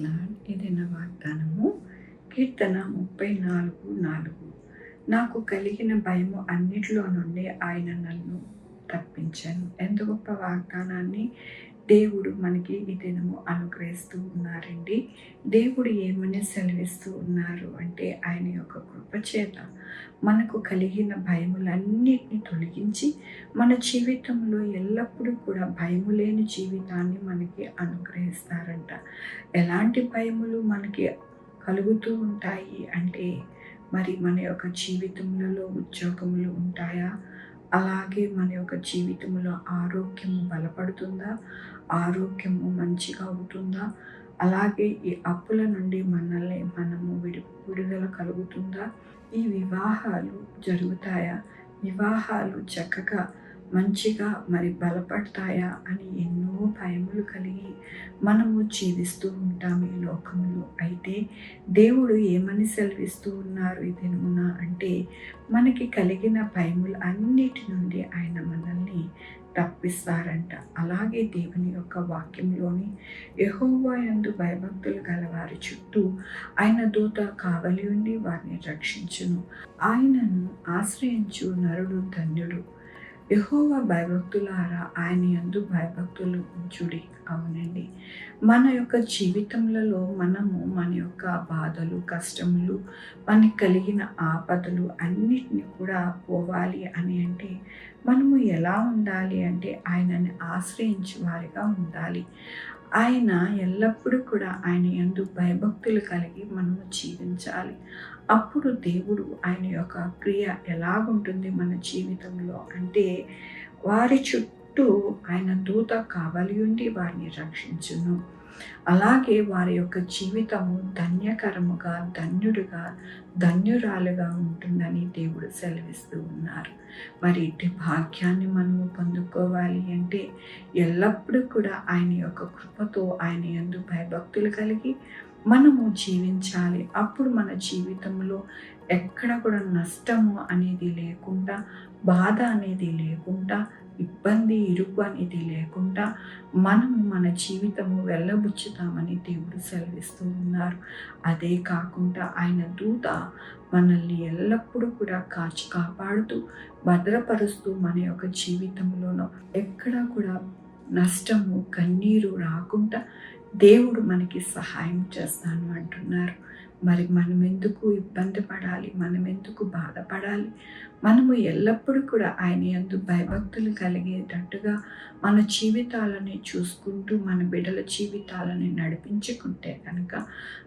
Lord. ఏదైన వాగ్దానము కీర్తన 34:4 నాకు కలిగిన భయము అన్నిటిలో నుండి ఆయన నన్ను తప్పించాను. ఎంత గొప్ప వాగ్దానాన్ని దేవుడు మనకి ఈ దినము అనుగ్రహిస్తూ ఉన్నారండి. దేవుడు ఏమని సెలవిస్తూ ఉన్నారు అంటే ఆయన యొక్క కృపచేత మనకు కలిగిన భయములన్నిటిని తొలగించి మన జీవితంలో ఎల్లప్పుడూ కూడా భయము లేని జీవితాన్ని మనకి అనుగ్రహిస్తారంట. ఎలాంటి భయములు మనకి కలుగుతూ ఉంటాయి అంటే మరి మన యొక్క జీవితంలో ఉద్యోగములు ఉంటాయా, అలాగే మన యొక్క జీవితంలో ఆరోగ్యము బలపడుతుందా, ఆరోగ్యము మంచిగా అవుతుందా, అలాగే ఈ అప్పుల నుండి మనము విడుదల కలుగుతుందా, ఈ వివాహాలు జరుగుతాయా, వివాహాలు చక్కగా మంచిగా మరి బలపడతాయా అని ఎన్నో భయములు కలిగి మనము జీవిస్తూ ఉంటాం ఈ లోకంలో. అయితే దేవుడు ఏమని సెలవిస్తూ ఉన్నారు ఈ దినమున అంటే మనకి కలిగిన భయములు అన్నిటి నుండి ఆయన మనల్ని తప్పిస్తారంట. అలాగే దేవుని యొక్క వాక్యంలోని యెహోవా యందు భయభక్తులు గలవారి చుట్టూ ఆయన దూత కావలి ఉండి వారిని రక్షించును. ఆయనను ఆశ్రయించు నరుడు ధన్యుడు. యెహోవా భయభక్తులారా ఆయన యందు భయభక్తులు ఉంచుడి. అవునండి, మన యొక్క జీవితములలో మనము మన యొక్క బాధలు, కష్టములు, మనకి కలిగిన ఆపదలు అన్నిటిని కూడా పోవాలి అని అంటే మనము ఎలా ఉండాలి అంటే ఆయనని ఆశ్రయించే వారిగా ఉండాలి. ఆయన ఎల్లప్పుడూ కూడా ఆయన యందు భయభక్తులు కలిగి మనము జీవించాలి. అప్పుడు దేవుడు ఆయన యొక్క క్రియ ఎలాగుంటుంది మన జీవితంలో అంటే వారి చుట్టూ ఆయన దూత కావలి ఉండి వారిని రక్షించును. అలాగే వారి యొక్క జీవితము ధన్యకరముగా, ధన్యురాలుగా ఉంటుందని దేవుడు సెలవిస్తూ ఉన్నారు. మరి ఇట్టి భాగ్యాన్ని మనము పొందుకోవాలి అంటే ఎల్లప్పుడూ కూడా ఆయన యొక్క కృపతో ఆయన యందు భయభక్తులు కలిగి మనము జీవించాలి. అప్పుడు మన జీవితంలో ఎక్కడ కూడా నష్టము అనేది లేకుండా, బాధ అనేది లేకుండా, ఇబ్బంది, ఇరుకు అనేది లేకుండా మనము మన జీవితము వెళ్ళబుచ్చుతామని దేవుడు సెలవిస్తూ ఉన్నారు. అదే కాకుండా ఆయన దూత మనల్ని ఎల్లప్పుడూ కూడా కాచి కాపాడుతూ భద్రపరుస్తూ మన యొక్క జీవితంలోనూ ఎక్కడ కూడా నష్టము, కన్నీరు రాకుండా దేవుడు మనకి సహాయం చేస్తాను అంటున్నారు. మరి మనం ఎందుకు ఇబ్బంది పడాలి, మనం ఎందుకు బాధపడాలి? మనము ఎల్లప్పుడూ కూడా ఆయన యందు భయభక్తులు కలిగేటట్టుగా మన జీవితాలని చూసుకుంటూ మన బిడ్డల జీవితాలని నడిపించుకుంటే కనుక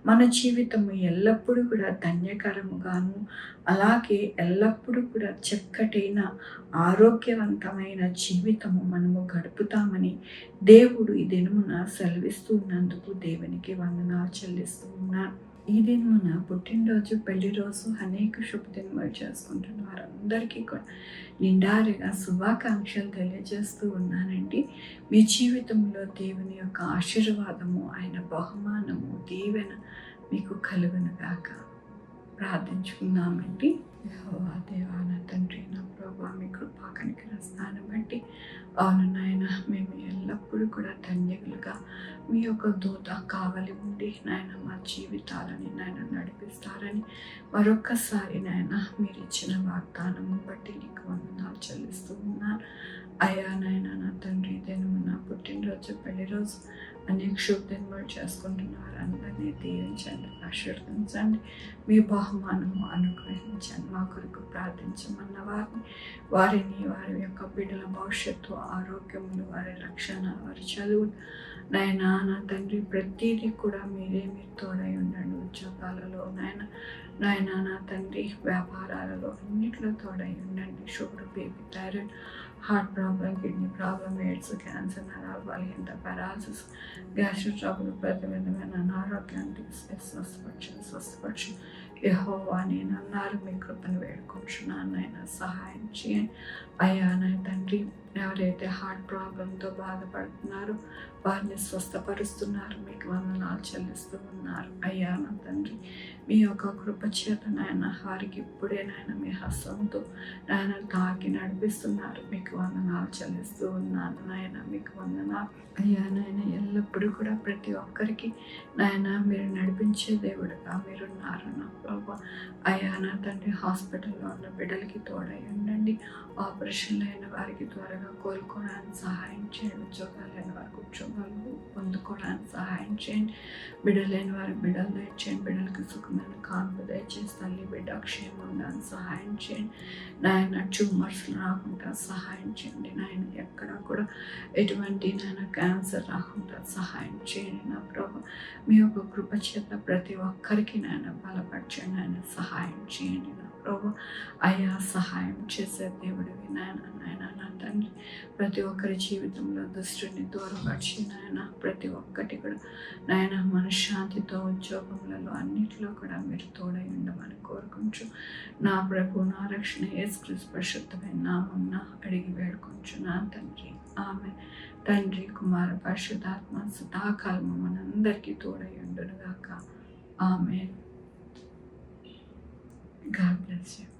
మన జీవితము ఎల్లప్పుడూ కూడా ధన్యకరముగాను, అలాగే ఎల్లప్పుడూ కూడా చక్కటైన ఆరోగ్యవంతమైన జీవితము మనము గడుపుతామని దేవుడు ఈ దినమున సెలవిస్తూ ఉన్నందుకు దేవునికి వందనాలు చెల్లిస్తూ ఉన్నాను. ఈ దినమున పుట్టినరోజు, పెళ్లి రోజు అనేక శుభదినములు చేసుకుంటున్న వారందరికీ కూడా నిండారుగా శుభాకాంక్షలు తెలియజేస్తూ ఉన్నానండి. మీ జీవితంలో దేవుని యొక్క ఆశీర్వాదము, ఆయన బహుమానము, దీవెన మీకు కలుగును గాక. ప్రార్థించుకుందామండి. యెహోవా దేవా, నా తండ్రి, నా ప్రభువా, మీ కృపా కనికర స్థానం బట్టి అవును నాయన, మేము ఎల్లప్పుడూ కూడా ధన్యులుగా మీ యొక్క దూత కావలి ఉండి నాయన మా జీవితాలని నాయన నడిపిస్తారని మరొక్కసారి నాయన మీరు ఇచ్చిన వాగ్దానము బట్టి నీకు వందనాలు చెల్లిస్తూ ఉన్నాను. అయ్యా నాయన, నా తండ్రి, దినము నా పుట్టినరోజు, పెళ్లి రోజు అనేక శుభదినములు చేసుకుంటున్నారు. అందరినీ దీవించండి, ఆశీర్వదించండి, మీ బహుమానము అనుగ్రహించండి. మా కొరకు ప్రార్థించమన్న వారిని వారి యొక్క బిడ్డల భవిష్యత్తు, ఆరోగ్యములు, వారి రక్షణ, వారి చదువు నాయనా, నా తండ్రి, ప్రతిదీ కూడా మీరు తోడై ఉండండి. ఉద్యోగాలలో నాయన నా తండ్రి, వ్యాపారాలలో అన్నిట్లో తోడై ఉండండి. Sugar, baby, thyroid, heart problem, kidney problem, AIDS, cancer, నరాల బలహీనత, పారాలసిస్, గ్యాస్ట్రిక్ ట్రబుల్, ప్రతి విధమైన అనారోగ్యాన్ని స్వస్థపరచు. యెహోవా నేను అన్నారు, మీ కృపను వేడుకుంటున్నాను నాయన, సహాయం చేయండి. అయ్యా నా తండ్రి, ఎవరైతే హార్ట్ ప్రాబ్లంతో బాధపడుతున్నారో వారిని స్వస్థపరుస్తున్నారు. మీకు వందనాలు చెల్లిస్తూ ఉన్నారు. అయ్యా నా తండ్రి, మీ యొక్క కృప చేత నాయన వారికి ఇప్పుడే నాయన మీ హస్తంతో నాయన తాకి నడిపిస్తున్నారు. మీకు వందనాలు చెల్లిస్తూ ఉన్నాను నాయన. మీకు వందనాలు అయ్యా నాయన. ఎల్లప్పుడూ కూడా ప్రతి ఒక్కరికి నాయన మీరు నడిపించే దేవుడుగా మీరున్నారు నా ప్రభు. అయ్యా నా తండ్రి, హాస్పిటల్లో ఉన్న బిడ్డలకి తోడై ఉండండి. ఆపరేషన్లు అయిన వారికి త్వరగా కోలుకోవడానికి సహాయం చేయండి. ఉద్యోగాలు లేని వారికి ఉద్యోగాలు పొందుకోవడానికి సహాయం చేయండి. బిడ్డలు లేని వారికి బిడ్డలు దయచేయండి. బిడ్డలకి సుఖమైన కాన్పు దయచేసి తల్లి బిడ్డ క్షేమం ఉండడానికి సహాయం చేయండి నాయన. ట్యూమర్స్ రాకుండా సహాయం చేయండి నాయన. ఎక్కడ కూడా ఎటువంటి నాయన క్యాన్సర్ రాకుండా సహాయం చేయండి నా ప్రభు. మీ యొక్క కృప చేత ప్రతి ఒక్కరికి నాయన బలపరచండి నాయన. సహాయం చేయండి నా ప్రభు. అయ్యా సహాయం చేసే దేవుడివి నాయన. నాయన నా తండ్రి, ప్రతి ఒక్కరి జీవితంలో దుష్టుని దూరపరిచి నాయన ప్రతి ఒక్కటి కూడా నాయన మనశ్శాంతితో ఉద్యోగములలో అన్నిటిలో కూడా మీరు తోడై ఉండమని కోరుకుంటూ నా ప్రభు, నా రక్షణ యేసుక్రీస్తు పరిశుద్ధమైన నామమున అడిగి వేడుకొంచు నా తండ్రి. ఆమె తండ్రి, కుమార, పరిశుద్ధాత్మ సదాకాలము మనందరికీ తోడై ఉండునుగాక. ఆమె. God bless you.